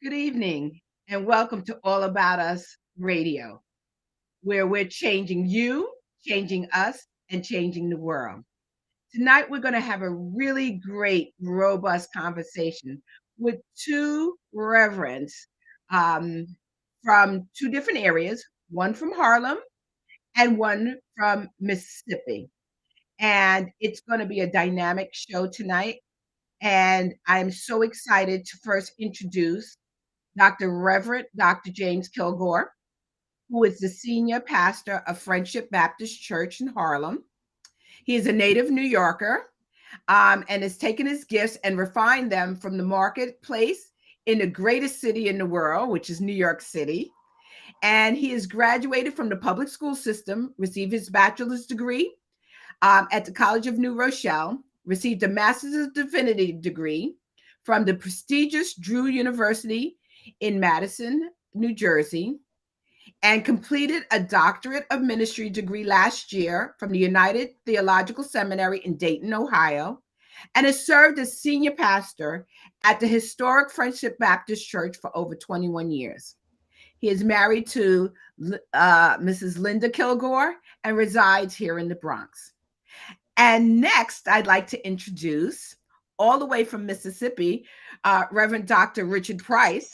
Good evening, and welcome to All About Us Radio, where we're changing you, changing us, and changing the world. Tonight, we're going to have a really great, robust conversation with two reverends um, from two different areas, one from Harlem and one from Mississippi. And it's going to be a dynamic show tonight. And I'm so excited to first introduce Dr. Reverend Dr. James Kilgore, who is the senior pastor of Friendship Baptist Church in Harlem. He is a native New Yorker and has taken his gifts and refined them from the marketplace in the greatest city in the world, which is New York City. And he has graduated from the public school system, received his bachelor's degree at the College of New Rochelle, received a Master's of Divinity degree from the prestigious Drew University in Madison, New Jersey, and completed a Doctorate of Ministry degree last year from the United Theological Seminary in Dayton, Ohio, and has served as senior pastor at the historic Friendship Baptist Church for over 21 years. He is married to Mrs. Linda Kilgore and resides here in the Bronx. And next, I'd like to introduce, all the way from Mississippi, Reverend Dr. Richard Price,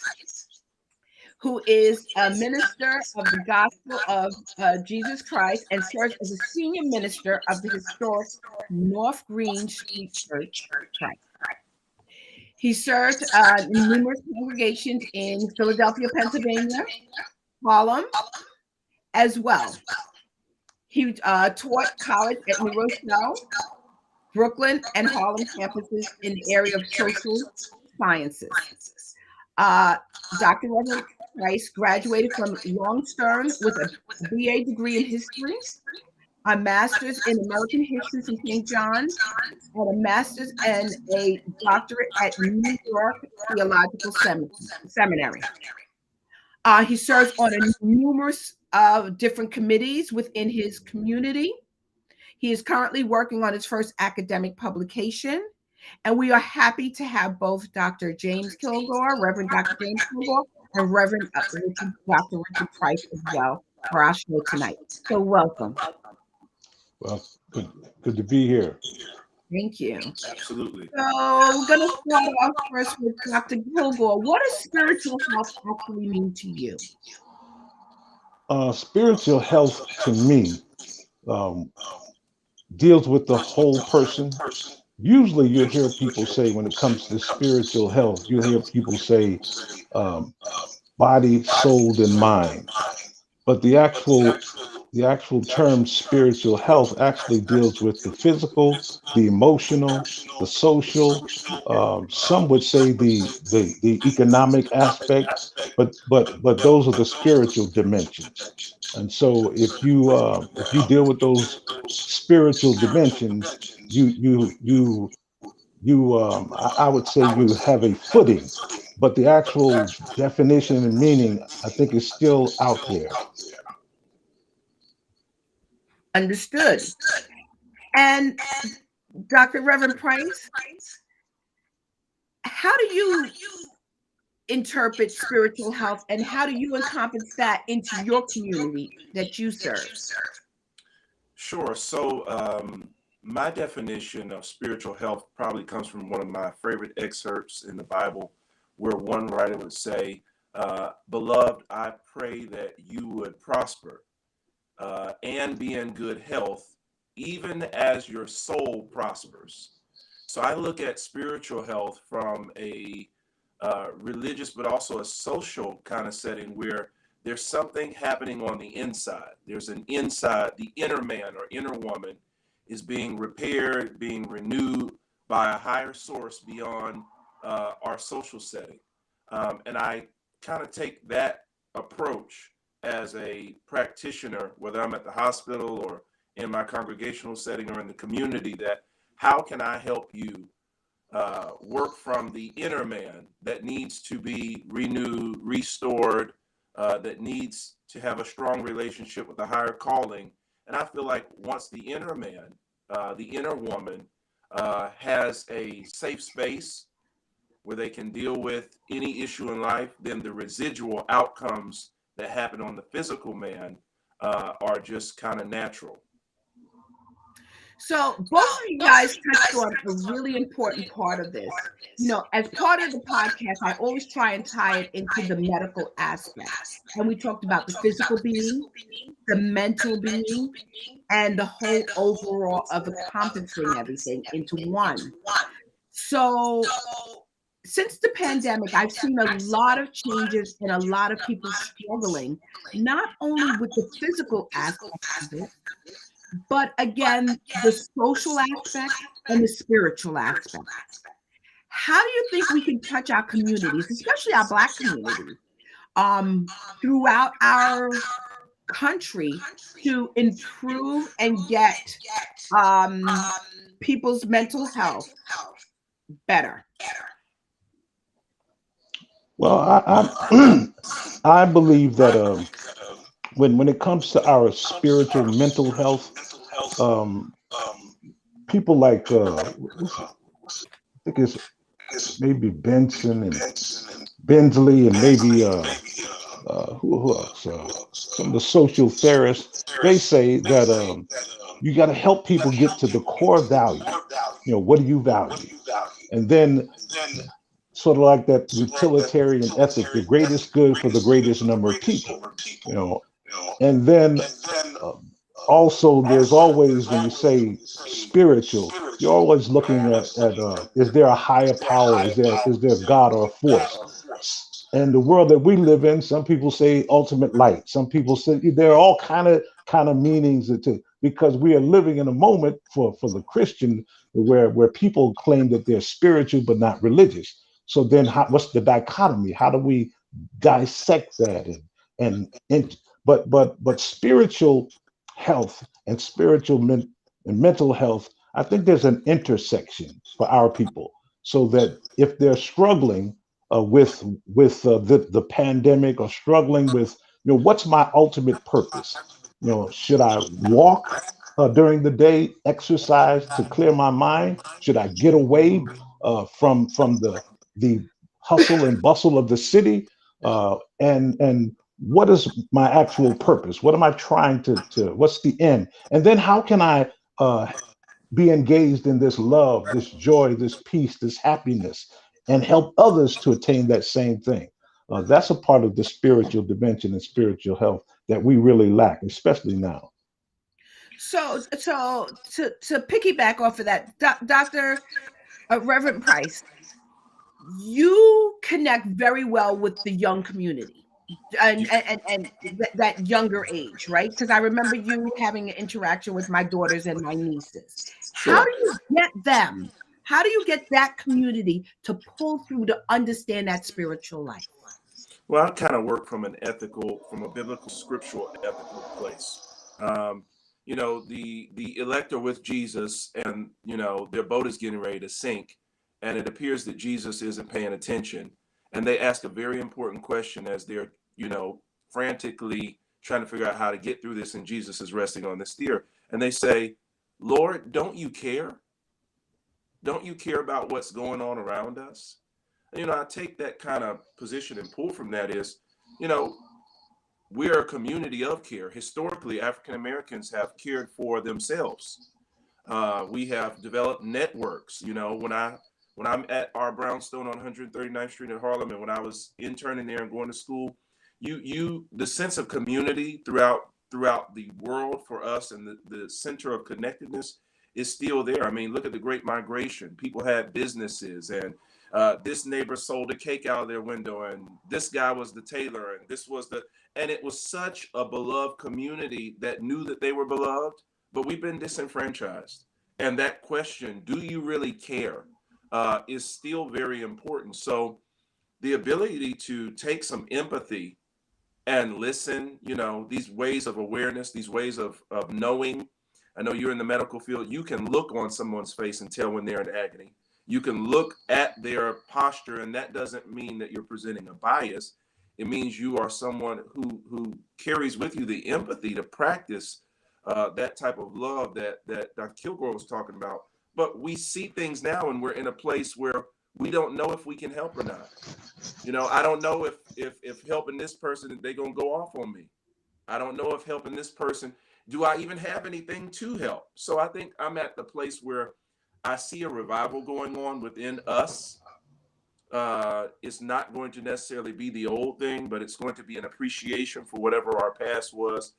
who is a minister of the Gospel of Jesus Christ and serves as a senior minister of the historic North Green Street Church of Christ. He served numerous congregations in Philadelphia, Pennsylvania, Harlem, as well. He taught college at New Rochelle, Brooklyn, and Harlem campuses in the area of social sciences. Uh, Dr. Reverend Price graduated from Longstern with a BA degree in history, a master's in American history from St. John's, and a master's and a doctorate at New York Theological Seminary. He serves on numerous different committees within his community. He is currently working on his first academic publication, and we are happy to have both Dr. James Kilgore, Reverend Dr. James Kilgore, and Reverend Dr. Richard Price as well for our show tonight. So welcome. Well, good to be here. Thank you. Absolutely. So we're going to start off first with Dr. Kilgore. What does spiritual health actually mean to you? Spiritual health to me um, deals with the whole person. Usually, you hear people say when it comes to spiritual health, you hear people say um, body, soul, and mind. But the actual term spiritual health actually deals with the physical, the emotional, the social. Some would say the economic aspect, but those are the spiritual dimensions. And so if you deal with those spiritual dimensions, I would say you have a footing, but the actual definition and meaning I think is still out there. Understood. And Dr. Reverend Price, how do you interpret spiritual health and how do you encompass that into your community that you serve? Sure. So, my definition of spiritual health probably comes from one of my favorite excerpts in the Bible, where one writer would say, Beloved, I pray that you would prosper and be in good health, even as your soul prospers. So, I look at spiritual health from a religious, but also a social kind of setting where there's something happening on the inside. There's an inside, the inner man or inner woman is being repaired, being renewed by a higher source beyond our social setting. And I kind of take that approach as a practitioner, whether I'm at the hospital or in my congregational setting or in the community, that how can I help you work from the inner man that needs to be renewed, restored, that needs to have a strong relationship with a higher calling. And I feel like once the inner man, the inner woman, has a safe space, where they can deal with any issue in life, then the residual outcomes that happen on the physical man are just kind of natural. So both of you guys touched on a really important part of this. As part of the podcast, I always try and tie it into the medical aspect. And we talked about the physical being, the mental being, and the whole overall of encompassing everything into one. So since the pandemic, I've seen a lot of changes and a lot of people struggling, not only with the physical aspect of it, but again, the social aspect and the spiritual aspect. How do you think we can touch our communities, especially our Black community, throughout our country to improve and get people's mental health better? Well, I believe that when it comes to our spiritual mental health, people like I think it's maybe Benson and Bensley and maybe who else? Some of the social theorists, they say that you got to help people get to the core value. What do you value? And then sort of like that utilitarian ethic, the greatest good for the greatest number of people. And then also there's always, when you say spiritual, you're always looking at is there a higher power? Is there a God or a force? And the world that we live in, some people say ultimate light. Some people say there are all kind of meanings because we are living in a moment for the Christian where people claim that they're spiritual but not religious. So then what's the dichotomy? How do we dissect that? But spiritual health and and mental health, I think there's an intersection for our people, so that if they're struggling with the pandemic, or struggling with what's my ultimate purpose? Should I walk during the day, exercise to clear my mind? Should I get away from the hustle and bustle of the city? And what is my actual purpose? What am I trying to what's the end? And then how can I be engaged in this love, this joy, this peace, this happiness, and help others to attain that same thing? That's a part of the spiritual dimension and spiritual health that we really lack, especially now. So to piggyback off of that, Dr. Reverend Price, you connect very well with the young community and that younger age, right? Because I remember you having an interaction with my daughters and my nieces. Sure. How do you get them? How do you get that community to pull through to understand that spiritual life? Well, I kind of work from a biblical, scriptural, ethical place. The elect are with Jesus, and their boat is getting ready to sink, and it appears that Jesus isn't paying attention. And they ask a very important question as they're, frantically trying to figure out how to get through this, and Jesus is resting on the steer. And they say, "Lord, don't you care? Don't you care about what's going on around us?" I take that kind of position and pull from that is, we're a community of care. Historically, African Americans have cared for themselves. We have developed networks. When I'm at our brownstone on 139th Street in Harlem, and when I was interning there and going to school, the sense of community throughout the world for us, and the center of connectedness is still there. I mean, look at the Great Migration. People had businesses, and this neighbor sold a cake out of their window, and this guy was the tailor, and it was such a beloved community that knew that they were beloved. But we've been disenfranchised, and that question, do you really care, is still very important. So the ability to take some empathy and listen, these ways of awareness, these ways of knowing. I know you're in the medical field. You can look on someone's face and tell when they're in agony. You can look at their posture, and that doesn't mean that you're presenting a bias. It means you are someone who carries with you the empathy to practice that type of love that Dr. Kilgore was talking about. But we see things now, and we're in a place where we don't know if we can help or not. I don't know if helping this person, they're going to go off on me. I don't know if helping this person, do I even have anything to help? So I think I'm at the place where I see a revival going on within us. It's not going to necessarily be the old thing, but it's going to be an appreciation for whatever our past was.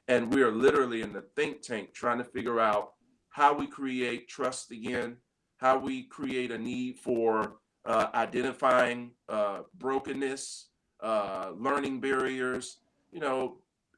And we're literally in the think tank trying to figure out how we create trust again, how we create a need for identifying brokenness, learning barriers,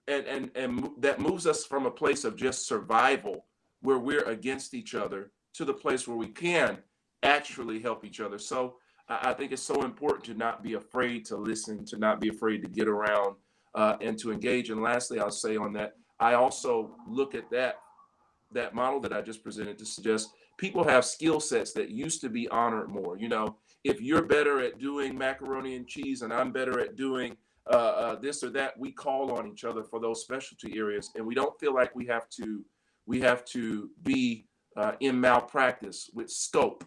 and that moves us from a place of just survival where we're against each other to the place where we can actually help each other. So I think it's so important to not be afraid to listen, to not be afraid to get around and to engage. And lastly, I'll say on that, I also look at that model that I just presented to suggest people have skill sets that used to be honored more. If you're better at doing macaroni and cheese and I'm better at doing this or that, we call on each other for those specialty areas, and we don't feel like we have to be in malpractice with scope.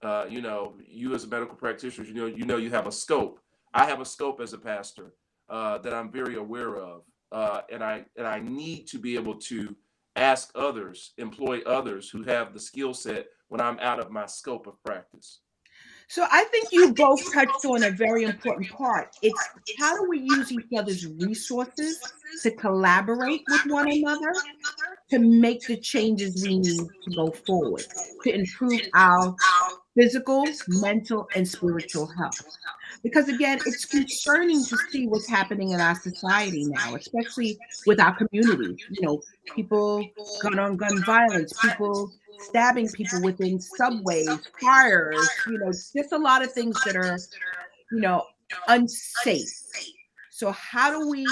You as a medical practitioner, you have a scope. I have a scope as a pastor that I'm very aware of, and I need to be able to ask others, employ others who have the skill set when I'm out of my scope of practice. So I think you both touched on a very important part. It's how do we use each other's resources to collaborate with one another to make the changes we need to go forward, to improve our physical, mental, and spiritual health. Because again, it's concerning to see what's happening in our society now, especially with our community. People gun violence, people stabbing people within subways, fires, just a lot of things that are, unsafe. So how do we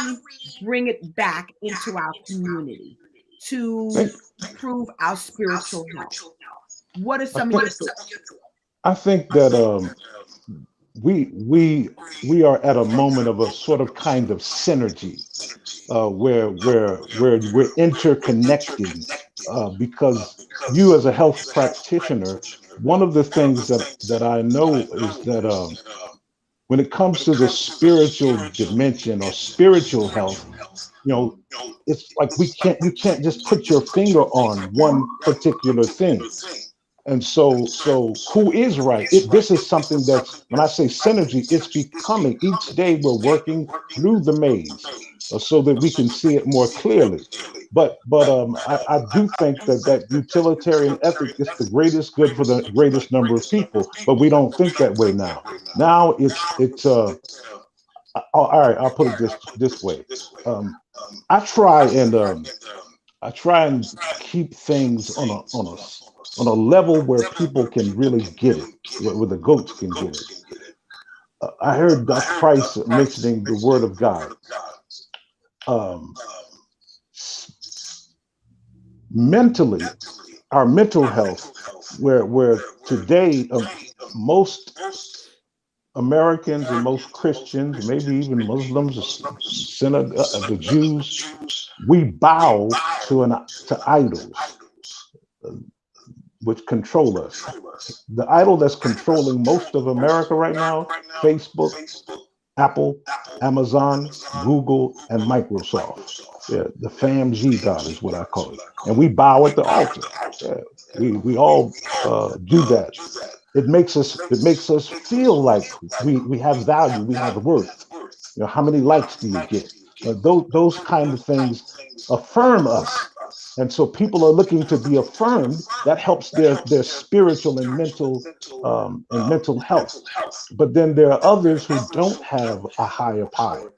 bring it back into our community to improve our spiritual health? What are some of your thoughts? I think that we are at a moment of a sort of kind of synergy where we're interconnecting because you as a health practitioner, one of the things that I know is that when it comes to the spiritual dimension or spiritual health, it's like you can't just put your finger on one particular thing. And so who is right? This is something that's, when I say synergy, it's becoming, each day we're working through the maze so that we can see it more clearly. But I do think that utilitarian ethic is the greatest good for the greatest number of people, but we don't think that way now. Now it's all right, I'll put it this way. I try and keep things on a level where people can really get it, where the goats can get it. I heard Dr. Price mentioning the Word of God. Mentally, our mental health, where today most Americans and most Christians, maybe even Muslims, the Jews, we bow to idols which control us. The idol that's controlling most of America right now, Facebook, Apple, Amazon, Google, and Microsoft. Yeah, the FAMG God is what I call it. And we bow at the altar. Yeah, we all do that. It makes us feel like we have value, we have worth. How many likes do you get? Those kind of things affirm us. And so people are looking to be affirmed. That helps their spiritual and mental health. But then there are others who don't have a higher power.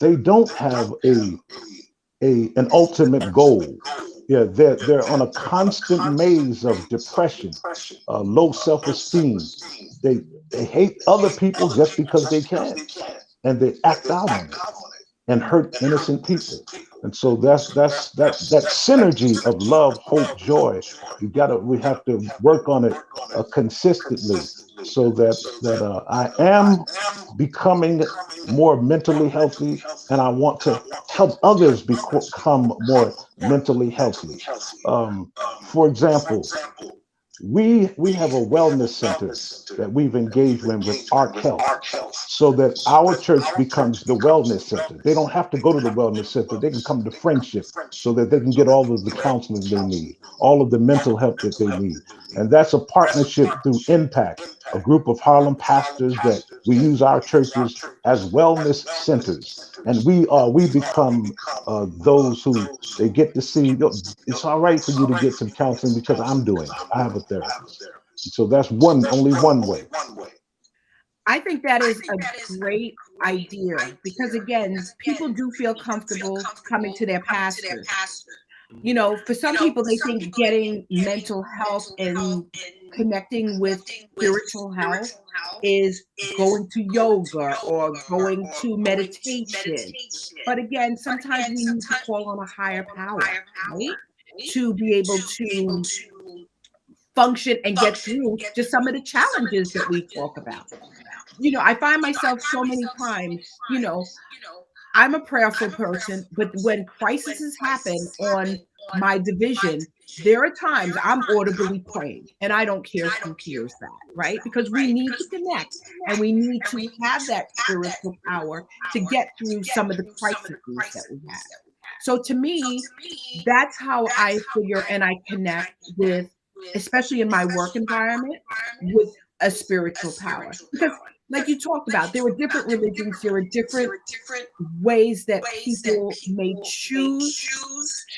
They don't have an ultimate goal. Yeah, they're on a constant maze of depression, low self-esteem. They hate other people just because they can, and they act out on it and hurt innocent people. And so that's that synergy of love, hope, joy. We have to work on it consistently, so that I am becoming more mentally healthy, and I want to help others become more mentally healthy. For example, We have a wellness center that we've engaged with Ark Health, so that our church becomes the wellness center. They don't have to go to the wellness center. They can come to Friendship so that they can get all of the counseling they need, all of the mental help that they need. And that's a partnership through Impact, a group of Harlem pastors that we use our churches as wellness centers. And we become those who they get to see. It's all right for you to get some counseling because I'm doing it. I have a therapist. So that's only one way. I think that is a great idea because, again, people do feel comfortable coming to their pastor. You know, for some people, they think getting mental health and connecting with spiritual health is going to yoga or going to meditation. But again, sometimes we need to call on a higher power, right? To be able to function and get through just some of the challenges that we talk about. You know, I find myself so many times, I'm a prayerful person, but when crises happen on my division, there are times I'm audibly praying, and I don't care who hears that, right? Because we need to connect and we need to have that spiritual power to get through some of the crises that we have. So to me, that's how I figure and I connect with, especially in my work environment, with a spiritual power. Because like you talked about, there are different religions, there are different ways that people may choose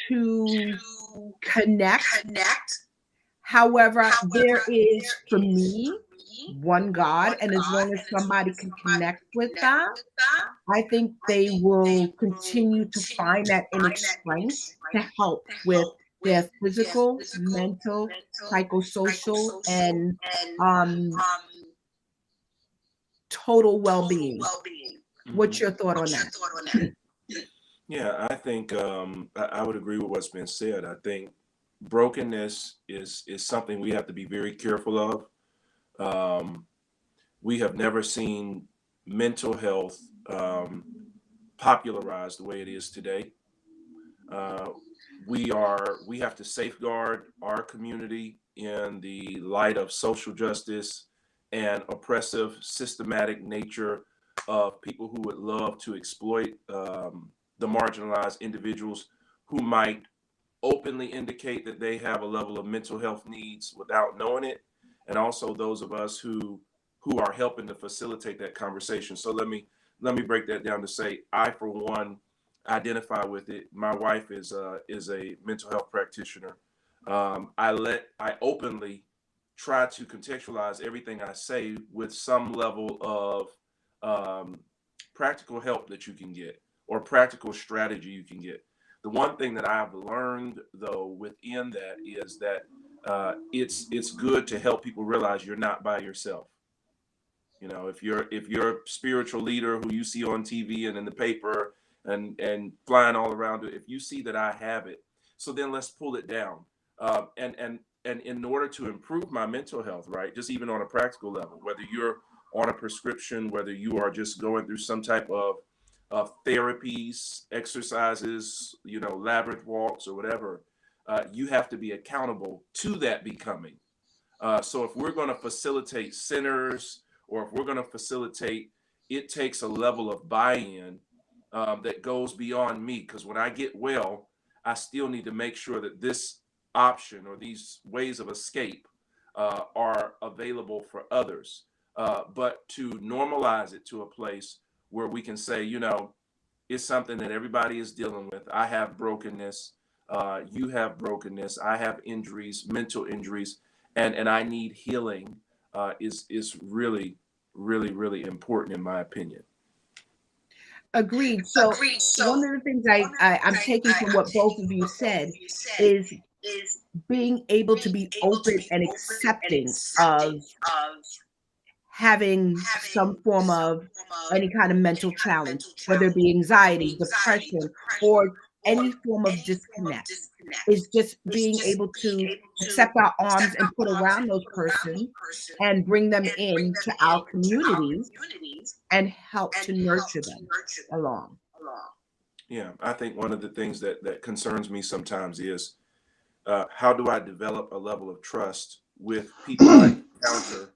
to connect. However, there is, for me, one God, and as long as somebody can connect with that, I think they will continue to find that inner strength to help with their physical, mental, psychosocial, and um, total well-being. What's your thought on that? Yeah, I think I would agree with what's been said. I think brokenness is something we have to be very careful of. We have never seen mental health popularized the way it is today. Uh, we have to safeguard our community in the light of social justice and oppressive systematic nature of people who would love to exploit the marginalized individuals who might openly indicate that they have a level of mental health needs without knowing it, and also those of us who are helping to facilitate that conversation. So let me break that down to say, I for one identify with it. My wife is a mental health practitioner. I openly try to contextualize everything I say with some level of practical help that you can get or practical strategy you can get. The one thing that I've learned though within that is that it's good to help people realize you're not by yourself. You know, if you're a spiritual leader who you see on TV and in the paper and flying all around it, if you see that I have it, so then let's pull it down. And in order to improve my mental health, right, just even on a practical level, whether you're on a prescription, whether you are just going through some type of therapies, exercises, labyrinth walks or whatever, you have to be accountable to that becoming. So if we're going to facilitate centers or if we're going to facilitate, it takes a level of buy-in that goes beyond me. Because when I get well, I still need to make sure that this option or these ways of escape are available for others. But to normalize it to a place where we can say, it's something that everybody is dealing with. I have brokenness. You have brokenness. I have injuries, mental injuries, and I need healing. Is really, really, really important in my opinion. Agreed. So one of the things I'm taking from what both of you said is being able to be open and accepting of having some form of any kind of mental challenge, whether it be anxiety, depression, or any form of disconnect. Is just being able to accept our arms and put around those persons and bring them into our communities and help to nurture them along. Yeah, I think one of the things that concerns me sometimes is how do I develop a level of trust with people I encounter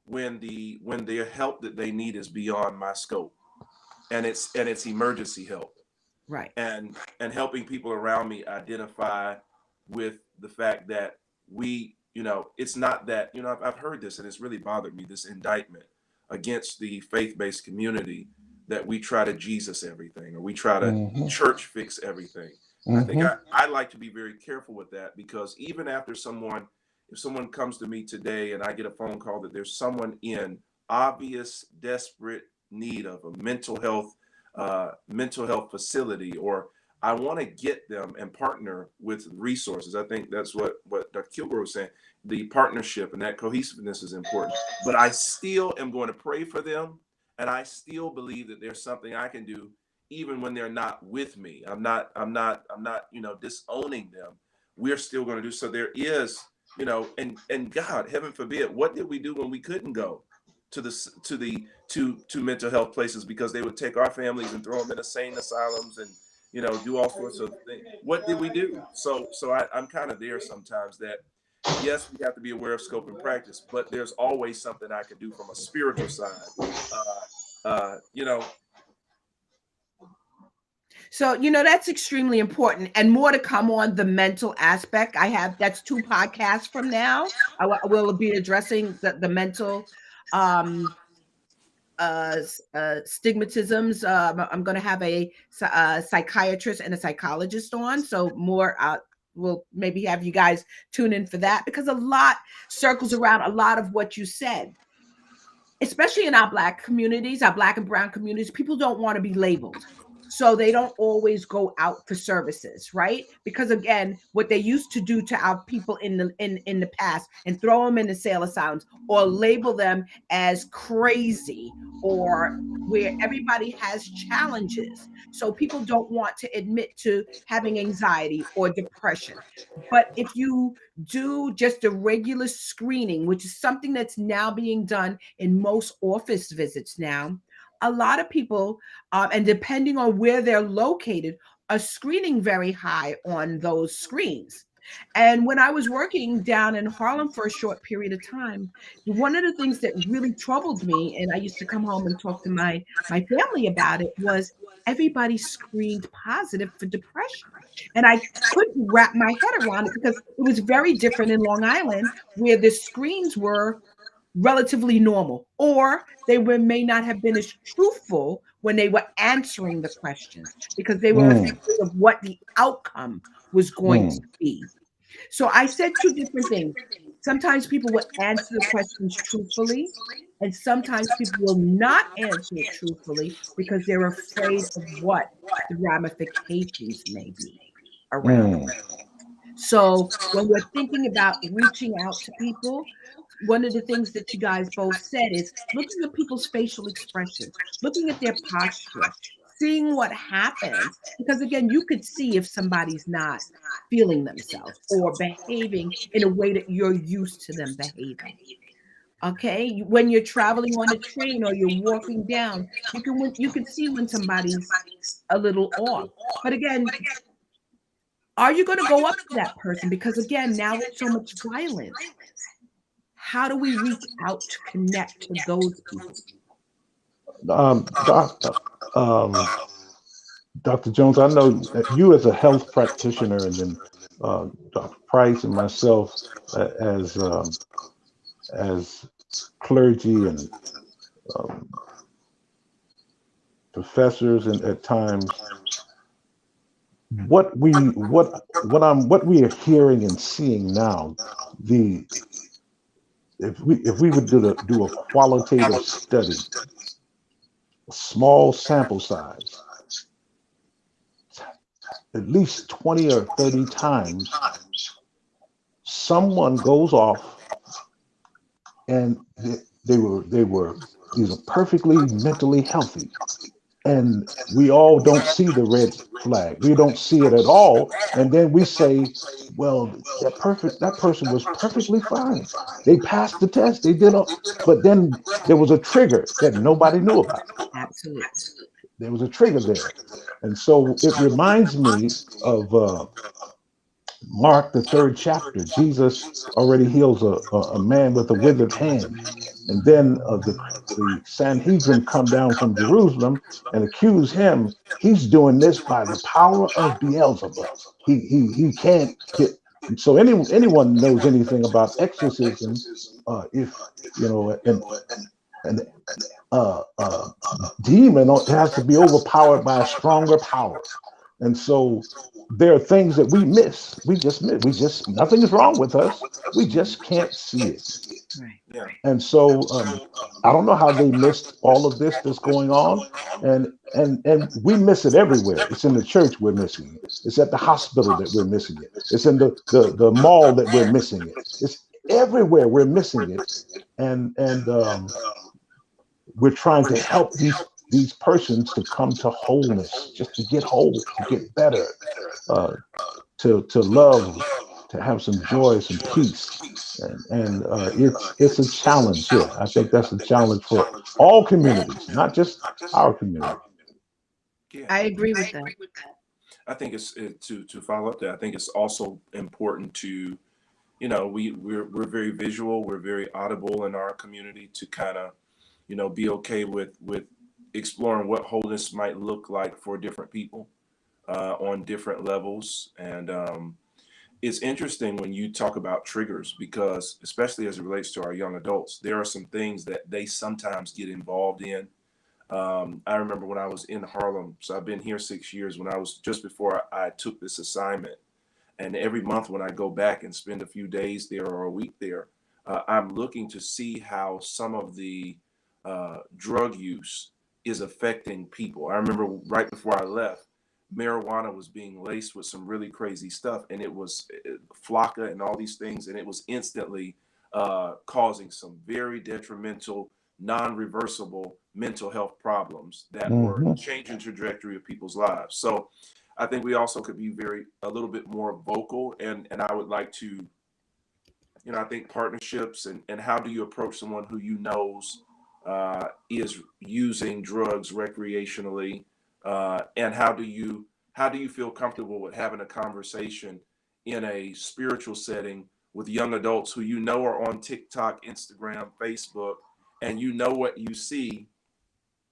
when the help that they need is beyond my scope, and it's emergency help, Right. and helping people around me identify with the fact that it's not that, I've heard this and it's really bothered me, this indictment against the faith-based community, that we try to Jesus everything, or we try to Mhm. church fix everything. I think Mhm. I like to be very careful with that, because even after if someone comes to me today and I get a phone call that there's someone in obvious, desperate need of a mental health facility, or I want to get them and partner with resources. I think that's what Dr. Kilgore was saying. The partnership and that cohesiveness is important. But I still am going to pray for them, and I still believe that there's something I can do even when they're not with me. I'm not disowning them. We're still going to do so. There is, and God, heaven forbid, what did we do when we couldn't go to to mental health places, because they would take our families and throw them in insane asylums and do all sorts of things? What did we do? I'm kind of there sometimes, that yes, we have to be aware of scope and practice, but there's always something I could do from a spiritual side. You know, So, that's extremely important, and more to come on the mental aspect. That's 2 podcasts from now. I will be addressing the mental um, stigmatisms. I'm going to have a psychiatrist and a psychologist on. So more, we'll maybe have you guys tune in for that, because a lot circles around a lot of what you said, especially in our Black communities, our Black and brown communities. People don't want to be labeled. So they don't always go out for services, right? Because again, what they used to do to our people in the past, and throw them in the sale asylums, or label them as crazy, or where everybody has challenges. So people don't want to admit to having anxiety or depression. But if you do just a regular screening, which is something that's now being done in most office visits now, a lot of people, and depending on where they're located, are screening very high on those screens. And when I was working down in Harlem for a short period of time, one of the things that really troubled me, and I used to come home and talk to my family about it, was everybody screened positive for depression. And I couldn't wrap my head around it, because it was very different in Long Island, where the screens were relatively normal, or may not have been as truthful when they were answering the questions, because they were Mm. afraid of what the outcome was going to be. So I said 2 different things. Sometimes people will answer the questions truthfully, and sometimes people will not answer it truthfully, because they're afraid of what the ramifications may be around it. Mm. So when we're thinking about reaching out to people, one of the things that you guys both said is looking at people's facial expressions, looking at their posture, seeing what happens. Because again, you could see if somebody's not feeling themselves or behaving in a way that you're used to them behaving. Okay, when you're traveling on a train or you're walking down, you can see when somebody's a little off. But again, are you going to go up to that person? Because again, now with so much violence, how do we reach out to connect to those people? Dr. Jones, I know that you as a health practitioner, and then Dr. Price and myself as clergy and professors, and at times what we are hearing and seeing now, if we would do a qualitative study, a small sample size, at least 20 or 30 times, someone goes off and they were either perfectly mentally healthy, and we all don't see the red flag. We don't see it at all. And then we say, well, that person was perfectly fine. They passed the test. They did all, but then there was a trigger that nobody knew about. Absolutely. There was a trigger there. And so it reminds me of Mark, the third chapter, Jesus already heals a man with a withered hand. And then the Sanhedrin come down from Jerusalem and accuse him. He's doing this by the power of Beelzebub. He can't get. So anyone knows anything about exorcism, if you know, and demon has to be overpowered by a stronger power. And so there are things that we miss. We just miss. Nothing is wrong with us. We just can't see it. Right. Yeah. And so I don't know how they missed all of this that's going on. And we miss it everywhere. It's in the church we're missing it. It's at the hospital that we're missing it. It's in the mall that we're missing it. It's everywhere we're missing it. And we're trying to help these persons to come to wholeness, just to get whole, to get better, to love, to have some joy, some peace. And it's a challenge here. I think that's a challenge for all communities, not just our community. Yeah. I agree with that. I think it's to follow up that. I think it's also important to, you know, we're very visual, we're very audible in our community to kind of, you know, be okay with exploring what wholeness might look like for different people on different levels. And it's interesting when you talk about triggers, because especially as it relates to our young adults, there are some things that they sometimes get involved in. I remember when I was in Harlem, so I've been here 6 years, when I was just before I took this assignment. And every month when I go back and spend a few days there or a week there, I'm looking to see how some of the drug use is affecting people. I remember right before I left, marijuana was being laced with some really crazy stuff, and it was flocka and all these things, and it was instantly causing some very detrimental, non-reversible mental health problems that were changing trajectory of people's lives. So I think we also could be a little bit more vocal, and I would like to, you know, I think partnerships and how do you approach someone who you knows is using drugs recreationally, and how do you feel comfortable with having a conversation in a spiritual setting with young adults who you know are on TikTok, Instagram, Facebook, and you know what you see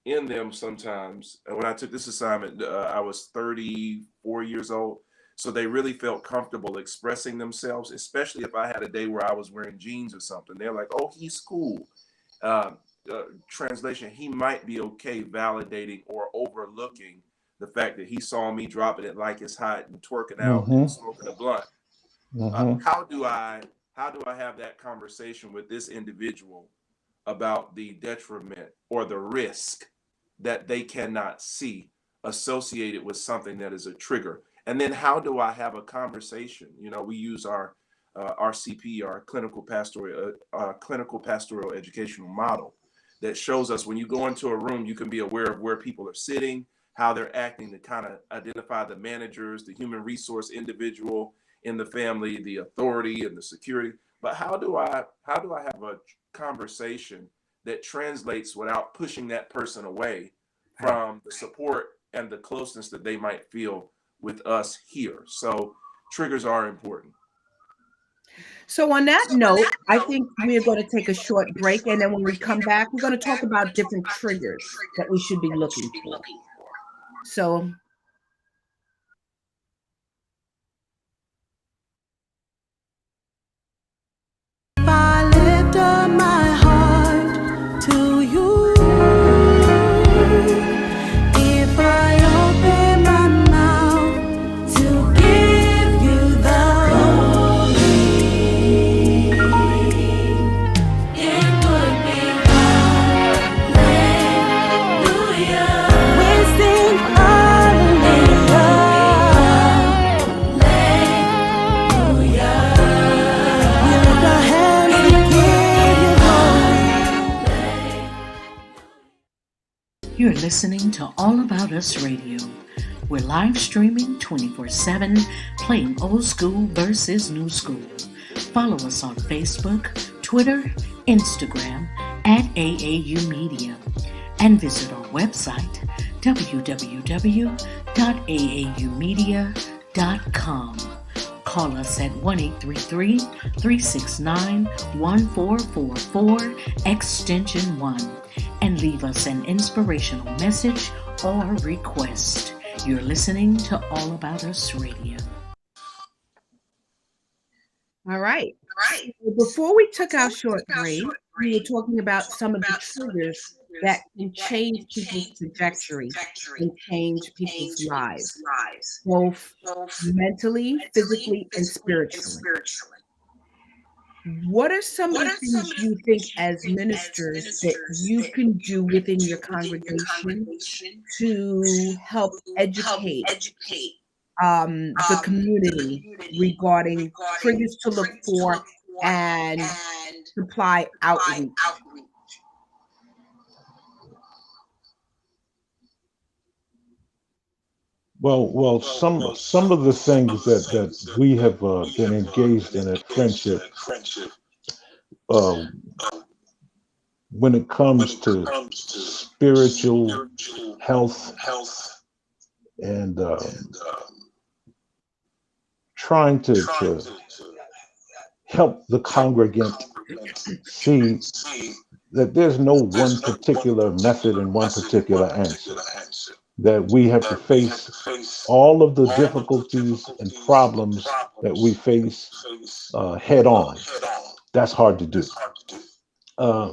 in them sometimes. When I took this assignment, I was 34 years old. So they really felt comfortable expressing themselves, especially if I had a day where I was wearing jeans or something. They're like, oh, he's cool. Translation, he might be okay validating or overlooking the fact that he saw me dropping it like it's hot and twerking out and smoking a blunt. How do I have that conversation with this individual about the detriment or the risk that they cannot see associated with something that is a trigger? And then how do I have a conversation? You know, we use our RCP, our clinical pastoral educational model, that shows us when you go into a room, you can be aware of where people are sitting, how they're acting, to kind of identify the managers, the human resource individual in the family, the authority and the security. But how do I have a conversation that translates without pushing that person away from the support and the closeness that they might feel with us here? So triggers are important. So on that note, I think we're going to take a short break, and then when we come back, we're going to talk about different triggers that we should be looking for. So if I lift up my heart to you, if I open my mouth to give you the You're listening to All About Us Radio. We're live streaming 24/7, playing old school versus new school. Follow us on Facebook, Twitter, Instagram at AAU Media, and visit our website www.aaumedia.com. call us at 1-833-369-1444, extension 1, and leave us an inspirational message or request. You're listening to All About Us Radio. All right. Before we took our short break, we were talking about some of the triggers that can change people's trajectory and change people's lives, both mentally, physically, and spiritually. What are some of the things you think as ministers that you can do within your congregation to help educate the community regarding triggers to look for and supply outreach? Well, some of the things that we have been engaged in at Friendship, uh, when it comes to spiritual health and trying to help the congregant see that there's no one particular method and one particular answer, that we have to face all of the difficulties and problems that we face head on. That's hard to do. I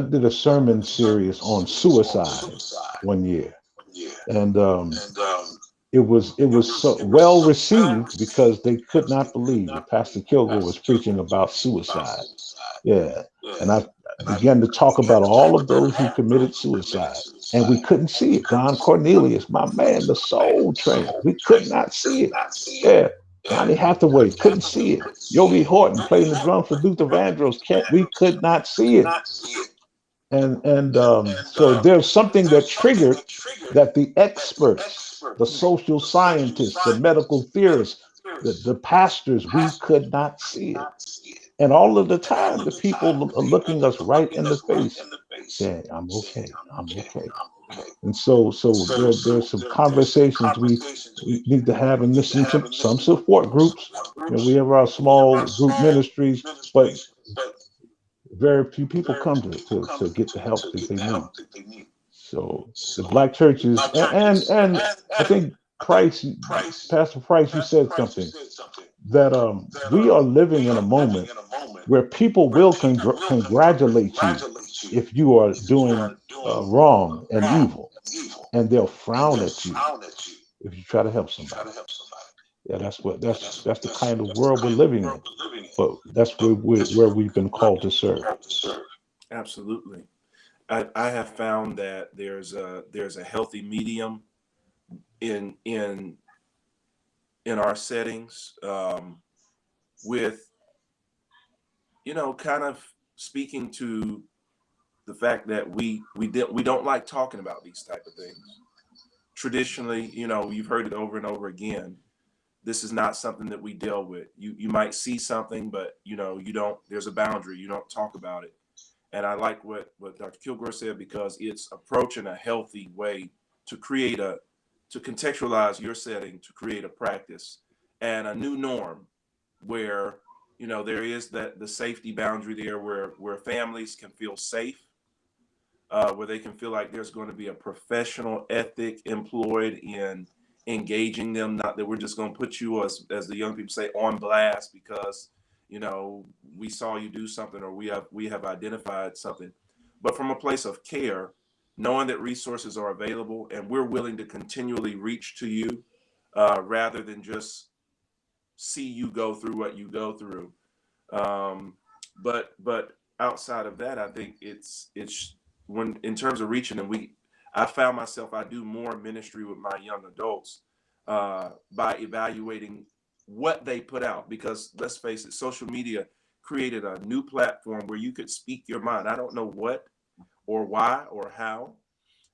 did a sermon series on suicide one year, and it was so well received because they could not believe that Pastor Kilgore was preaching about suicide. Yeah, and I began to talk about all of those who committed suicide, and we couldn't see it. Don Cornelius, my man, the soul trainer, we could not see it. Yeah. Donnie Hathaway, couldn't see it. Yogi Horton playing the drums for Luther Vandross, we could not see it. And so there's something that triggered that the experts, the social scientists, the medical theorists, the pastors, we could not see it. And all of the time, the people are looking us right in the face, saying, "I'm okay, I'm okay." And so there's some conversations we need to have and listen to some support groups. You know, we have our small group ministries, but very few people come to get the help that they need. So the Black churches, and I think Pastor Price, you said something that we are living in a moment where people will congratulate you if you are doing wrong and evil, and they'll frown at you if you try to help somebody. Yeah, that's the kind of world we're living in, but that's where we've been called to serve. Absolutely. I have found that there's a healthy medium in our settings, with, you know, kind of speaking to the fact that we don't like talking about these type of things. Traditionally, you know, you've heard it over and over again. This is not something that we deal with. You might see something, but you know, you don't. There's a boundary. You don't talk about it. And I like what Dr. Kilgore said, because it's approaching a healthy way to contextualize your setting, to create a practice and a new norm where, you know, there is the safety boundary there where families can feel safe, where they can feel like there's going to be a professional ethic employed in engaging them. Not that we're just going to put you, as the young people say, on blast because, you know, we saw you do something or we have identified something, but from a place of care, knowing that resources are available and we're willing to continually reach to you, rather than just see you go through what you go through. But outside of that, I think it's when, in terms of reaching them, I found myself, I do more ministry with my young adults by evaluating what they put out, because let's face it, social media created a new platform where you could speak your mind. I don't know what or why or how,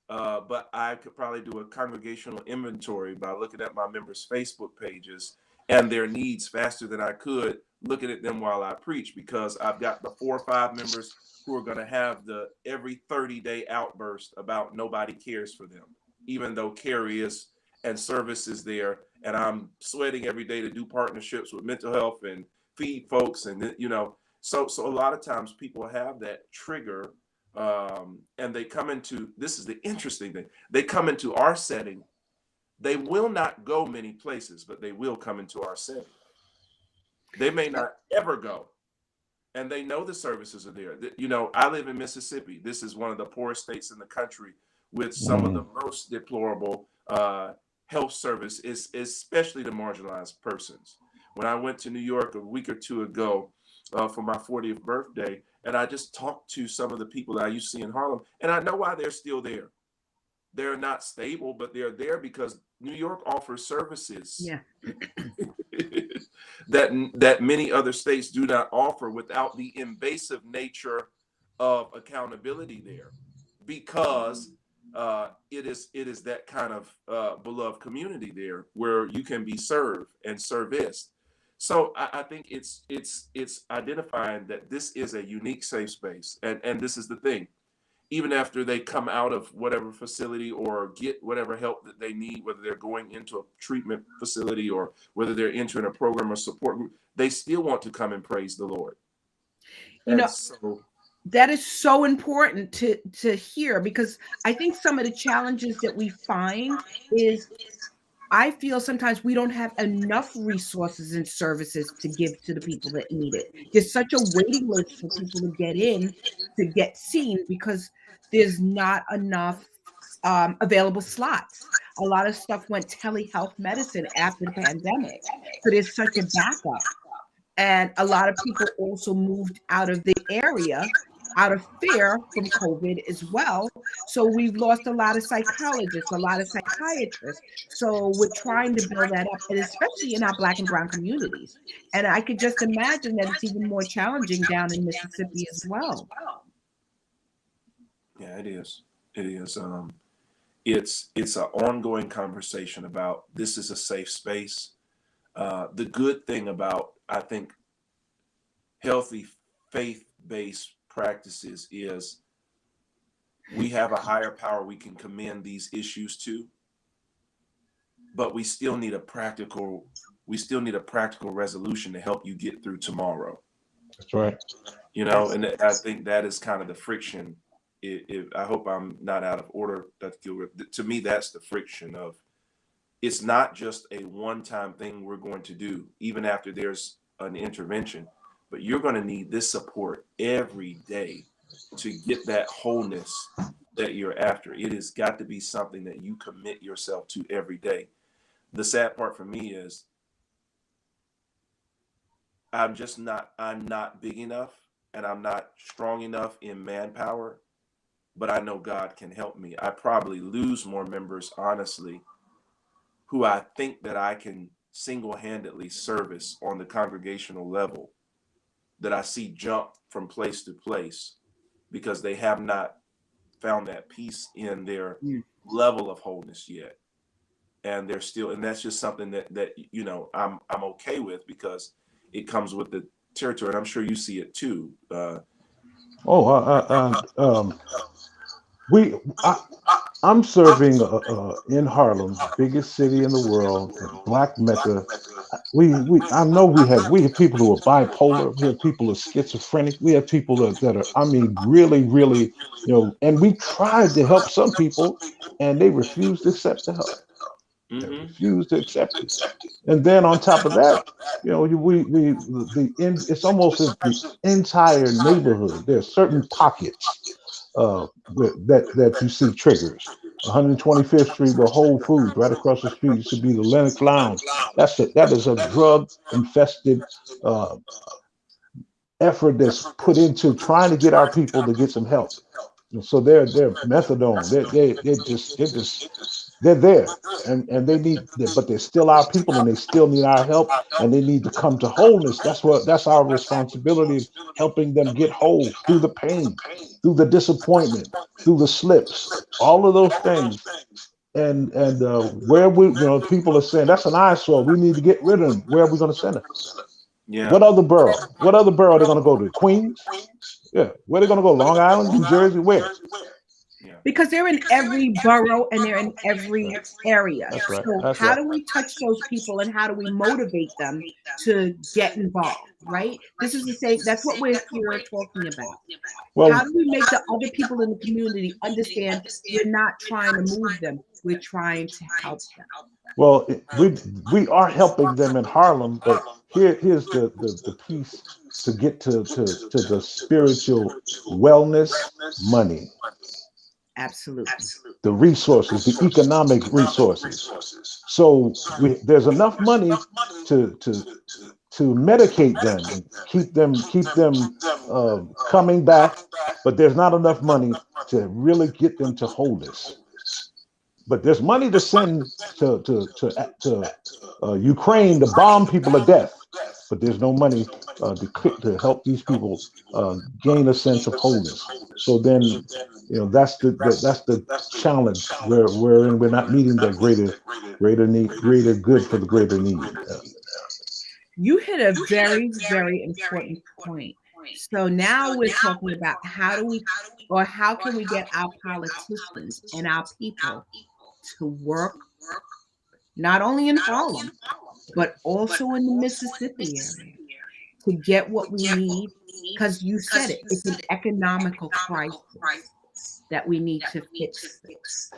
but I could probably do a congregational inventory by looking at my members' Facebook pages and their needs faster than I could looking at them while I preach, because I've got the 4 or 5 members who are going to have the every 30-day outburst about nobody cares for them, even though care is and services there, and I'm sweating every day to do partnerships with mental health and feed folks, and so a lot of times people have that trigger, and they come into, this is the interesting thing, they come into our setting. They will not go many places, but they will come into our setting. They may not ever go, and they know the services are there. I live in Mississippi. This is one of the poorest states in the country, with some of the most deplorable health service, especially the marginalized persons. When I went to New York a week or two ago for my 40th birthday, and I just talked to some of the people that I used to see in Harlem, and I know why they're still there. They're not stable, but they're there because New York offers services that many other states do not offer, without the invasive nature of accountability there, because it is that kind of beloved community there where you can be served and serviced. So I think it's identifying that this is a unique safe space, and this is the thing. Even after they come out of whatever facility or get whatever help that they need, whether they're going into a treatment facility or whether they're entering a program or support group, they still want to come and praise the Lord. So that is so important to hear, because I think some of the challenges that we find is, I feel sometimes we don't have enough resources and services to give to the people that need it. There's such a waiting list for people to get in, to get seen, because there's not enough available slots. A lot of stuff went telehealth medicine after the pandemic. So there's such a backup. And a lot of people also moved out of the area out of fear from COVID as well. So we've lost a lot of psychologists, a lot of psychiatrists. So we're trying to build that up, and especially in our Black and Brown communities. And I could just imagine that it's even more challenging down in Mississippi as well. Yeah, it is. It is. It's an ongoing conversation about, this is a safe space. The good thing about, I think, healthy faith-based practices is we have a higher power we can commend these issues to, but we still need a practical resolution to help you get through tomorrow. That's right. And I think that is kind of the friction. I hope I'm not out of order. To me, that's the friction of, it's not just a one-time thing we're going to do, even after there's an intervention, but you're going to need this support every day to get that wholeness that you're after. It has got to be something that you commit yourself to every day. The sad part for me is I'm not big enough, and I'm not strong enough in manpower, but I know God can help me. I probably lose more members, honestly, who I think that I can single-handedly service on the congregational level, that I see jump from place to place because they have not found that peace in their level of wholeness yet. And they're still, and that's just something that I'm okay with, because it comes with the territory. And I'm sure you see it too. I'm serving in Harlem, biggest city in the world, Black Mecca. I know we have people who are bipolar. We have people who are schizophrenic. We have people that are, really, really, and we tried to help some people, and they refused to accept the help. They refused to accept it. And then on top of that, it's almost as the entire neighborhood. There's certain pockets that you see triggers. 125th Street with Whole Foods, right across the street used to be the Lennox Lounge. That is a drug infested effort that's put into trying to get our people to get some help. So they're methadone. They're there, and they need, but they're still our people, and they still need our help, and they need to come to wholeness. That's our responsibility, helping them get whole through the pain, through the disappointment, through the slips, all of those things. And where people are saying that's an eyesore, we need to get rid of them. Where are we going to send them? Yeah. What other borough? What other borough are they going to go to? Queens? Yeah. Where are they going to go? Long Island, New Jersey? Where? Yeah. because they're in every borough and they're in every area. That's right. So That's how right. do we touch those people and how do we motivate them to get involved, right? This is the same, that's what we're here talking about. Well, How do we make the other people in the community understand we're not trying to move them, we're trying to help them? well, we are helping them in Harlem, but here's the piece to get to the spiritual wellness money, Absolutely. the resources, the economic resources. So there's enough money to medicate them, and keep them coming back, but there's not enough money to really get them to wholeness. But there's money to send to Ukraine to bomb people to death, but there's no money to help these people gain a sense of wholeness. So then, that's the challenge where we're not meeting that greater need, greater good for the greater need. You hit a very, very important point. So now we're talking about how can we get our politicians and our people to work not only in Harlem, but also in the Mississippi area to get what we need. Because you said it, it's an economical crisis that we need to fix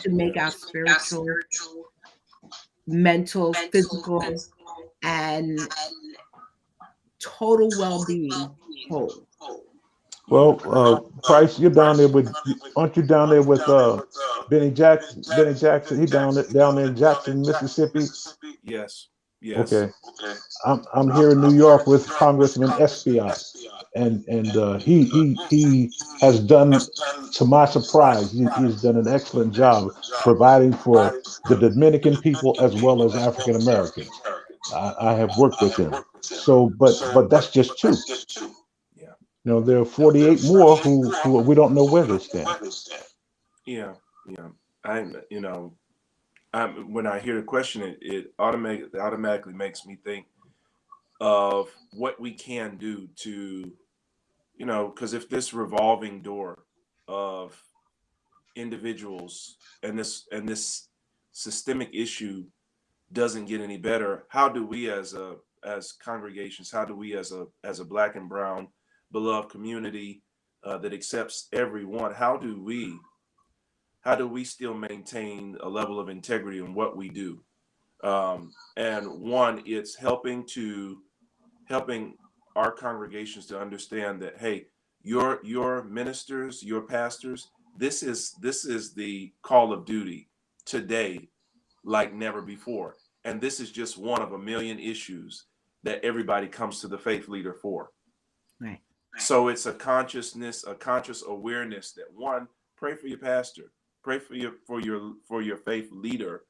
to make our spiritual, mental, physical, and total well-being whole. Well, Price, you're down there aren't you down there with Benny Jackson? Benny Jackson, he down there in Jackson, Mississippi. Yes. Okay. I'm here in New York with Congressman Espaillat, and he has done, to my surprise, he's done an excellent job providing for the Dominican people as well as African Americans. I have worked with him. So, but that's just two. There are 48 more who we don't know where they stand. Yeah. When I hear the question, it automatically makes me think of what we can do to, because if this revolving door of individuals and this systemic issue doesn't get any better, how do we as congregations, how do we as a Black and brown beloved community that accepts everyone, how do we still maintain a level of integrity in what we do? And one, it's helping our congregations to understand that, hey, your ministers, your pastors, this is the call of duty today like never before. And this is just one of a million issues that everybody comes to the faith leader for. Right. So it's a conscious awareness that, one, pray for your pastor, pray for your faith leader,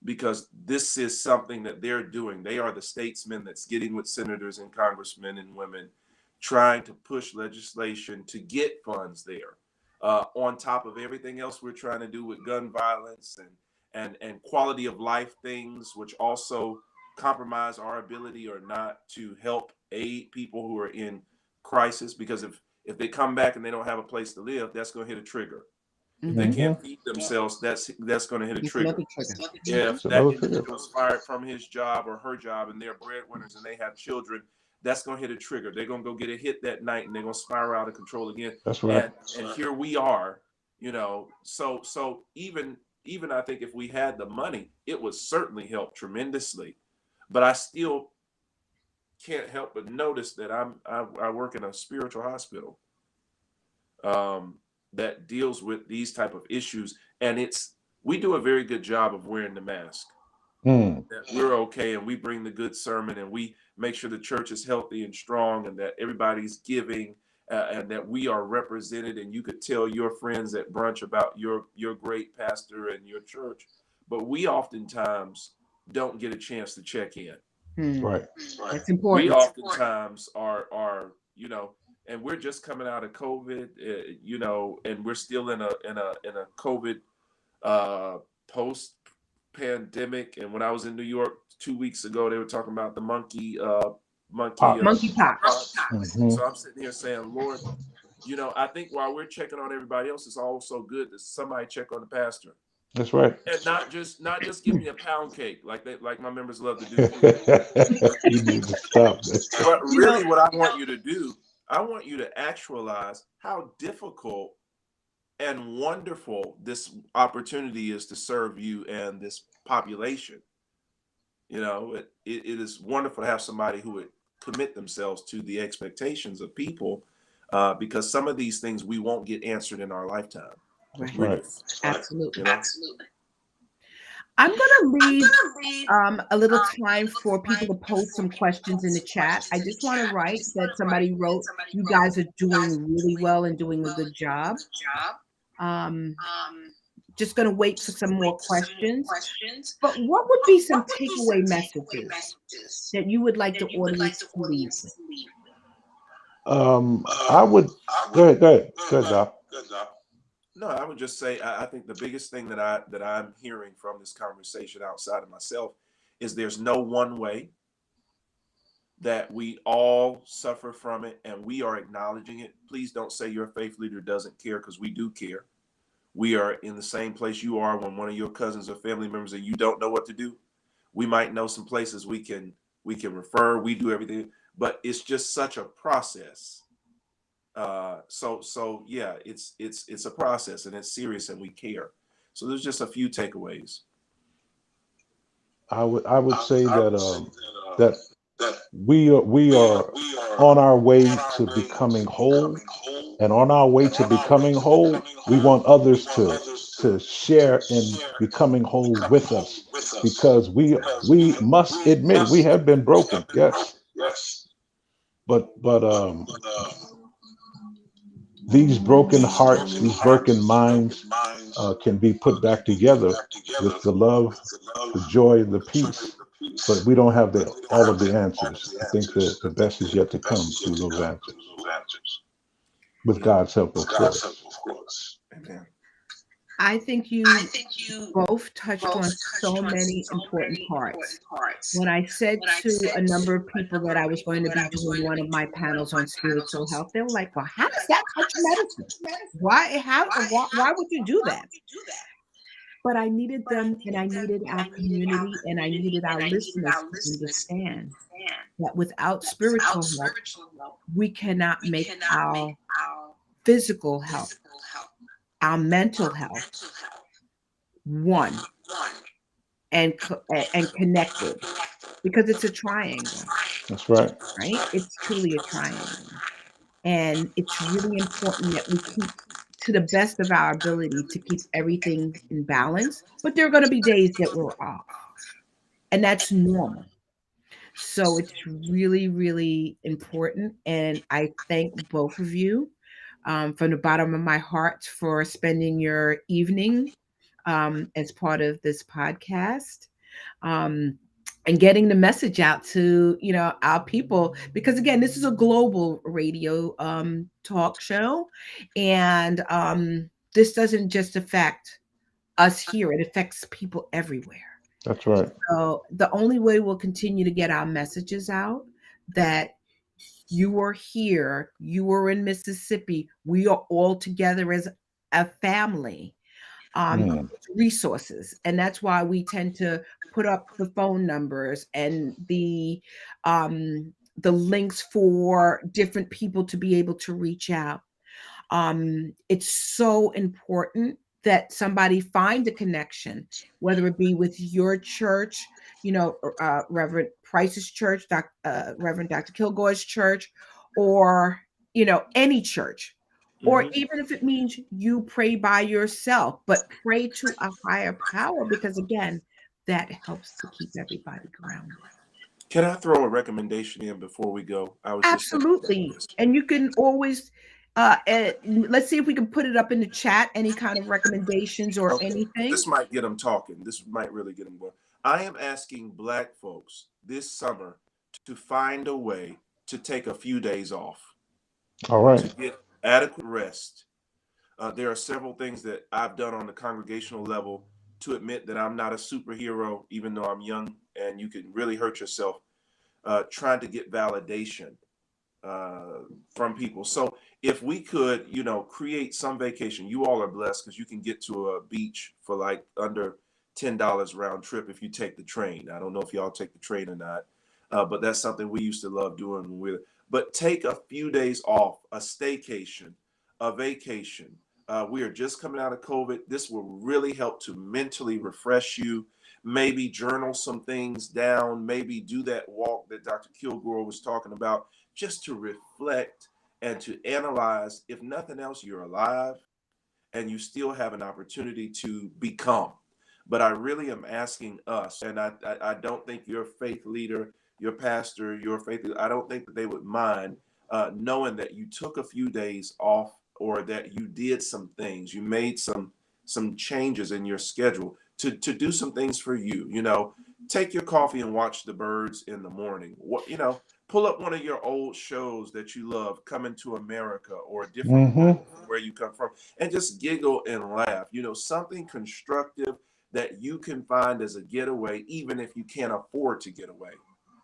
because this is something that they're doing. They are the statesmen that's getting with senators and congressmen and women, trying to push legislation to get funds there. On top of everything else we're trying to do with gun violence and quality of life things, which also compromise our ability or not to help aid people who are in crisis. Because if they come back and they don't have a place to live, that's going to hit a trigger. If they can't feed themselves, that's going to hit a trigger. If that individual's fired from his job or her job and they're breadwinners and they have children, that's going to hit a trigger. They're going to go get a hit that night and they're going to spiral out of control again. That's right. And here we are, so even I think if we had the money, it would certainly help tremendously. But I still can't help but notice that I work in a spiritual hospital that deals with these type of issues, and we do a very good job of wearing the mask. That we're okay, and we bring the good sermon, and we make sure the church is healthy and strong, and that everybody's giving, and that we are represented. And you could tell your friends at brunch about your great pastor and your church, but we oftentimes don't get a chance to check in. Right. That's important. We oftentimes are and we're just coming out of COVID, and we're still in a COVID post pandemic. And when I was in New York 2 weeks ago, they were talking about the monkeypox. Monkeypox. So I'm sitting here saying, Lord, You know, I think while we're checking on everybody else, it's also good that somebody check on the pastor. That's right. And not just give me a pound cake like my members love to do. You need to stop this. But You know, really, what I want you to do, I want you to actualize how difficult and wonderful this opportunity is to serve you and this population. You know, it is wonderful to have somebody who would commit themselves to the expectations of people, because some of these things we won't get answered in our lifetime. right. Right. Absolutely. You know? I'm going to leave a little time for people to post some questions in the chat. I just want to write that somebody wrote, you guys are doing really well and doing a good job. Just going to wait for some more questions. But what would be some takeaway messages that you would like the audience to leave with? I would go ahead, Doc. No, I would just say I think the biggest thing that I'm hearing from this conversation outside of myself is there's no one way, that we all suffer from it and we are acknowledging it. Please don't say your faith leader doesn't care, because we do care. We are in the same place you are when one of your cousins or family members and you don't know what to do. We might know some places we can refer. We do everything, but it's just such a process. So yeah, it's a process and it's serious and we care. So there's just a few takeaways. I would say that we are on our way to becoming whole, and on our way to becoming whole, we want others to share in becoming whole with us, because we must admit we have been broken, yes, but these broken hearts, these broken minds can be put back together with the love, the joy, and the peace. But we don't have all of the answers. I think that the best is yet to come through those answers, with God's help, of course. Amen. I think you both touched on so many important parts. When I said to a number of people that I was going to be doing one of my panels on spiritual health, they were like, well, how does that touch medicine? Why would you do that? But I needed them, and I needed our community, and I needed our listeners to understand that without spiritual health, we cannot make our physical health, our mental health, one and connected, because it's a triangle. That's right. Right? It's truly a triangle. And it's really important that we keep, to the best of our ability, to keep everything in balance. But there are going to be days that we're off, and that's normal. So it's really, really important. And I thank both of you from the bottom of my heart for spending your evening as part of this podcast. And getting the message out to our people, because again, this is a global radio talk show, and this doesn't just affect us here, it affects people everywhere. That's right. So the only way we'll continue to get our messages out, that you are here, you are in Mississippi, we are all together as a family, resources. And that's why we tend to put up the phone numbers and the links for different people to be able to reach out. It's so important that somebody find a connection, whether it be with your church, Reverend Price's church, Reverend Dr. Kilgore's church, or any church. Or even if it means you pray by yourself, but pray to a higher power, because again, that helps to keep everybody grounded. Can I throw a recommendation in before we go? Absolutely. And you can always, let's see if we can put it up in the chat, any kind of recommendations or anything. This might get them talking. This might really get them going. I am asking Black folks this summer to find a way to take a few days off. All right. To get adequate rest. There are several things that I've done on the congregational level to admit that I'm not a superhero, even though I'm young, and you can really hurt yourself trying to get validation from people. So if we could, create some vacation, you all are blessed because you can get to a beach for like under $10 round trip if you take the train. I don't know if y'all take the train or not, but that's something we used to love doing when we were. But take a few days off, a staycation, a vacation. We are just coming out of COVID. This will really help to mentally refresh you. Maybe journal some things down. Maybe do that walk that Dr. Kilgore was talking about, just to reflect and to analyze. If nothing else, you're alive and you still have an opportunity to become. But I really am asking us, and I don't think your faith leader, your pastor, your faith leader, I don't think that they would mind knowing that you took a few days off, or that you did some things, you made some changes in your schedule to do some things for you. Take your coffee and watch the birds in the morning. Pull up one of your old shows that you love, Coming to America or a different Mm-hmm. where you come from, and just giggle and laugh. Something constructive that you can find as a getaway, even if you can't afford to get away.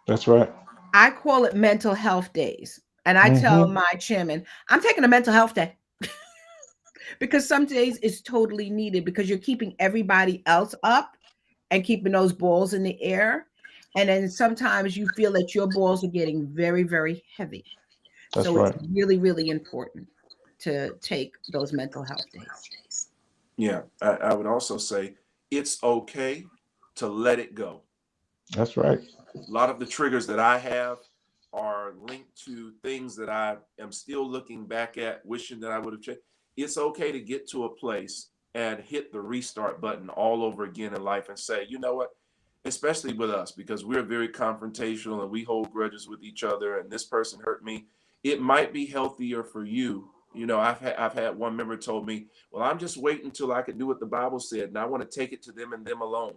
That's right. I call it mental health days. And I tell Mm-hmm. my chairman, I'm taking a mental health day because some days it's totally needed because you're keeping everybody else up and keeping those balls in the air. And then sometimes you feel that your balls are getting very, very heavy. That's So it's right. really, really important to take those mental health days. Yeah, I would also say it's okay to let it go. That's right. A lot of the triggers that I have are linked to things that I am still looking back at, wishing that I would have changed. It's okay to get to a place and hit the restart button all over again in life and say, you know what, especially with us, because we're very confrontational and we hold grudges with each other, and this person hurt me. It might be healthier for you. I've had one member told me, well, I'm just waiting until I can do what the Bible said, and I want to take it to them and them alone.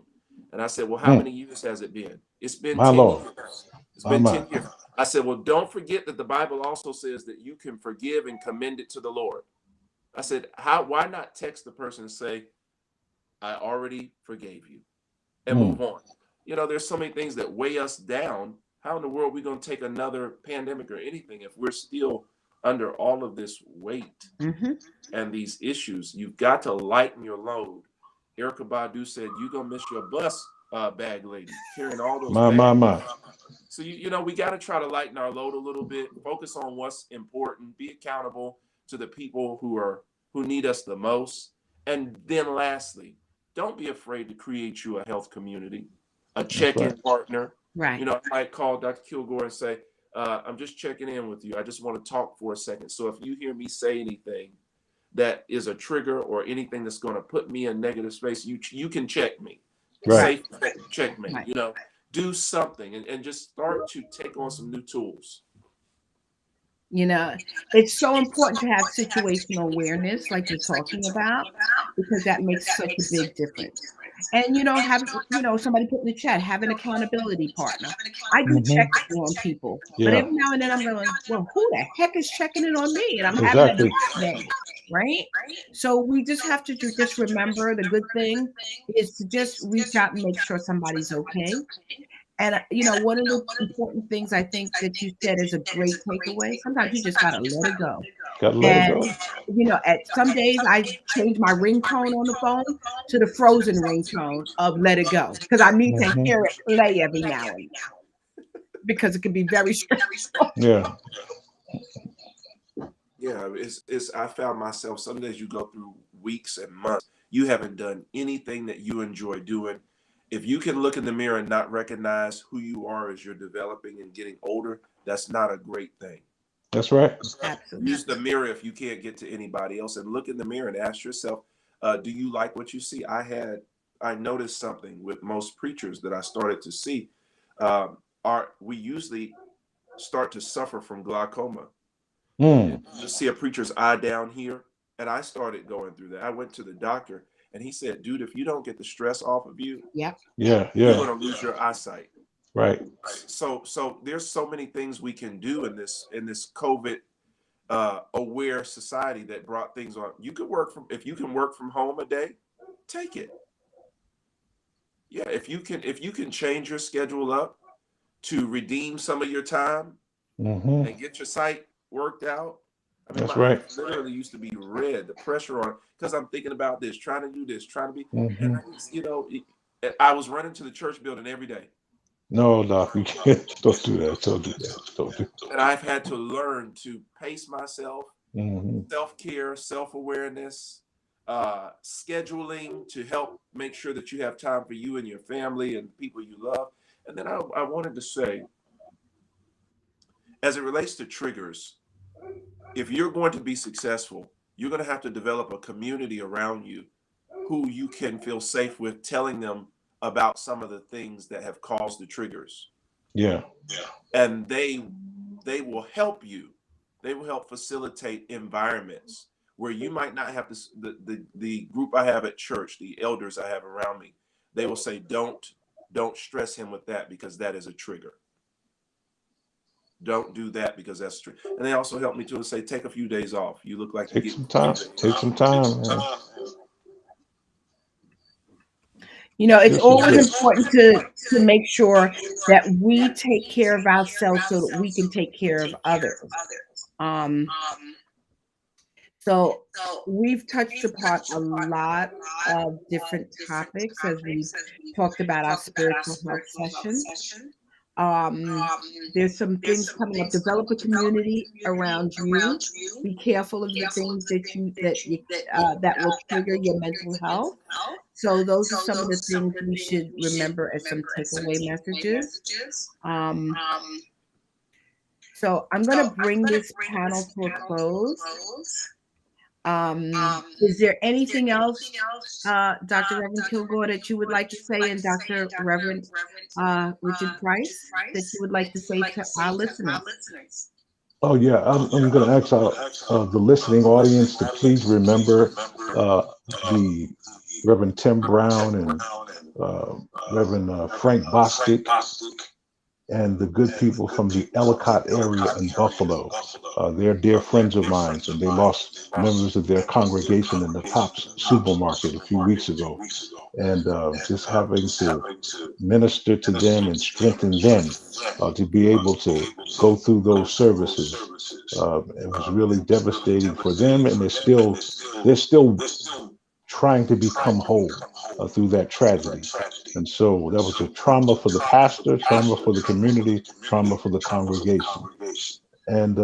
And I said, well, how many years has it been? It's been My 10 Lord. years. It's My been my. 10 years. I said, well, don't forget that the Bible also says that you can forgive and commend it to the Lord. I said, why not text the person and say, I already forgave you, and move on? There's so many things that weigh us down. How in the world are we going to take another pandemic or anything if we're still under all of this weight and these issues? You've got to lighten your load. Erykah Badu said, you're going to miss your bus bag lady, carrying all those My bags. my. So, we got to try to lighten our load a little bit, focus on what's important, be accountable to the people who need us the most. And then lastly, don't be afraid to create you a health community, a check-in right. partner. Right. I might call Dr. Kilgore and say, I'm just checking in with you. I just want to talk for a second. So if you hear me say anything that is a trigger or anything that's going to put me in negative space, you can check me. Right. Safe checkmate. Right. Do something and just start to take on some new tools. It's so important to have situational awareness, like you're talking about, because that makes such a big difference. And somebody put in the chat, have an accountability partner. I do check Mm-hmm. on people, but Yeah. every now and then I'm going, well, who the heck is checking in on me? And I'm having a Exactly. bad day, right? So we just have to just remember the good thing is to just reach out and make sure somebody's okay. And one of the important things I think that you said is a great takeaway. Sometimes you just gotta let it go. Gotta let it And go. at some days I change my ringtone on the phone to the frozen ringtone of "Let It Go" because I need to Mm-hmm. hear it play every now and then because it can be very stressful. Yeah. Yeah, it's I found myself some days you go through weeks and months, you haven't done anything that you enjoy doing. If you can look in the mirror and not recognize who you are as you're developing and getting older, that's not a great thing. That's right. Absolutely. Use the mirror if you can't get to anybody else, and look in the mirror and ask yourself, do you like what you see? I noticed something with most preachers that I started to see. We usually start to suffer from glaucoma. Mm. You see a preacher's eye down here, and I started going through that. I went to the doctor, and he said, dude, if you don't get the stress off of you, Yep. Yeah. you're Yeah. going to lose your eyesight. Right. So there's so many things we can do in this COVID aware society that brought things on. If you can work from home a day, take it. Yeah, if you can change your schedule up to redeem some of your time, Hmm. and get your sight worked out. I mean, That's my right. eyes literally used to be red, the pressure on, because I'm thinking about this, trying to do this, trying to be, and Hmm. I just, I was running to the church building every day. No, Doc, you can't. Don't do that. Don't do that. Don't do. And I've had to learn to pace myself, Hmm. self-care, self-awareness, scheduling to help make sure that you have time for you and your family and people you love. And then I wanted to say, as it relates to triggers, if you're going to be successful, you're going to have to develop a community around you who you can feel safe with telling them about some of the things that have caused the triggers. Yeah. And they will help you. They will help facilitate environments where you might not have this, the group I have at church, the elders I have around me, they will say, don't stress him with that because that is a trigger. Don't do that because that's true. And they also help me to say, take a few days off. You look like Take some time. Take some time, man. It's This is always good. important to make sure that we take care of ourselves so that we can take care of others. Um, so we've touched upon a lot of different topics as we've talked about our spiritual health session. There's some things coming up. Develop a community around you. Be careful of the things that will trigger your mental health. So those are some of the things we should remember as some takeaway messages. So I'm going to bring this panel to a close. Is there anything else, Dr. Reverend Kilgore, that you would like to say, and Dr. Reverend Richard Price, that you would like to say to our listeners? Oh yeah, I'm going to ask the listening audience to please remember the Reverend Tim Brown and Reverend Frank Bostic and the good people from the Ellicott area in Buffalo. They're dear friends of mine, and they lost members of their congregation in the Tops supermarket a few weeks ago. And just having to minister to them and strengthen them to be able to go through those services. It was really devastating for them, and they're still trying to become whole through that tragedy. And so that was a trauma for the pastor, trauma for the community, trauma for the congregation. And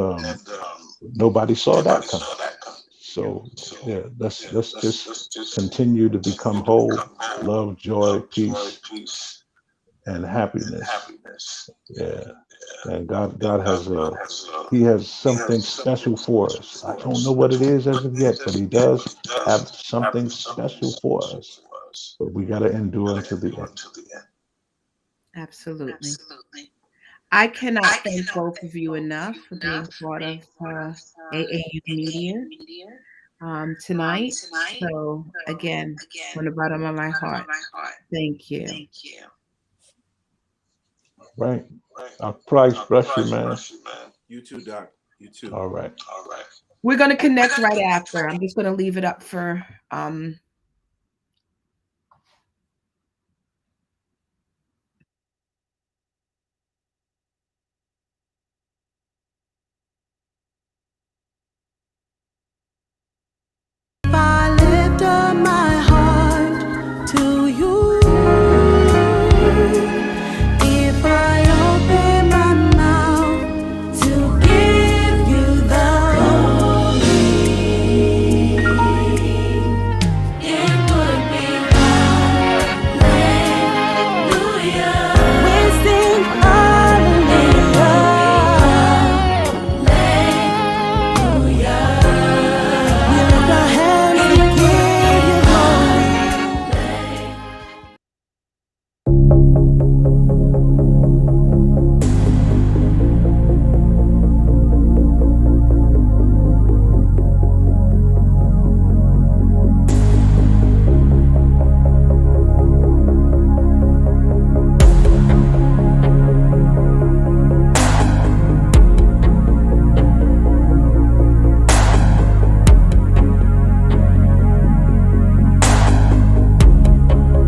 nobody saw that coming. So yeah, let's just continue to become whole, love, joy, peace, and happiness. Yeah. And God has He has something special for us. I don't know what it is as of yet, but He does have something special for us. But we got to endure until the end. Absolutely. I cannot thank both of you enough for being part of AAU Media tonight. So again, from the bottom of my heart, thank you. Right. Our price bless you, man. You too, Doc. You too. All right. We're going to connect right after. I'm just going to leave it up for If I lift up my heart to you, if I open my mouth to give you the glory, it would be hallelujah. We sing hallelujah, hallelujah. We lift our hands and give you glory.